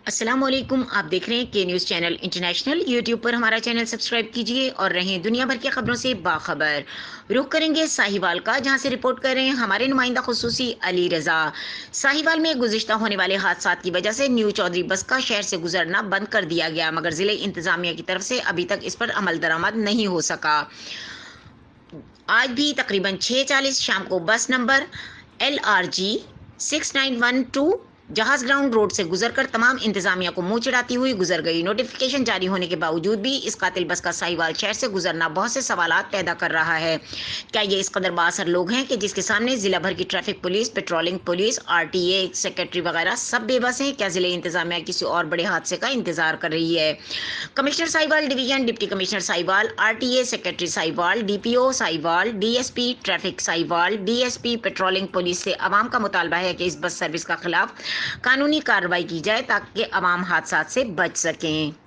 अस्सलाम वालेकुम। आप देख रहे हैं के न्यूज़ चैनल इंटरनेशनल। यूट्यूब पर हमारा चैनल सब्सक्राइब कीजिए और रहें दुनिया भर की खबरों से बाखबर। रुख करेंगे साहिवाल का, जहां से रिपोर्ट कर रहे हैं हमारे नुमाइंदा खुसूसी अली रजा। साहिवाल में गुज़िश्ता होने वाले हादसा की वजह से न्यू चौधरी बस का शहर से गुजरना बंद कर दिया गया, मगर ज़िले इंतजामिया की तरफ से अभी तक इस पर अमल दरामद नहीं हो सका। आज भी तकरीबन 6:40 शाम को बस नंबर LRG 6912 जहाज ग्राउंड रोड से गुजरकर तमाम इंतजामिया को मुंह चिढ़ाती हुई गुजर गई। नोटिफिकेशन जारी होने के बावजूद भी इस कातिल बस का साहिवाल शहर से गुजरना बहुत से सवालात पैदा कर रहा है। क्या ये इस कदर बाअसर लोग हैं कि जिसके सामने जिला भर की traffic police, patrolling police, RTA secretary वगैरह सब बेबस हैं? क्या जिले इंतजामिया किसी और बड़े हादसे का इंतजार कर रही है? Commissioner Sahiwal division, deputy commissioner Sahiwal, RTA secretary Sahiwal, DPO Sahiwal, DSP traffic Sahiwal, DSP patrolling police से अवाम का मुतालबा है कि इस बस सर्विस का खिलाफ कानूनी कार्रवाई की जाए ताकि अवाम हादसा से बच सकें।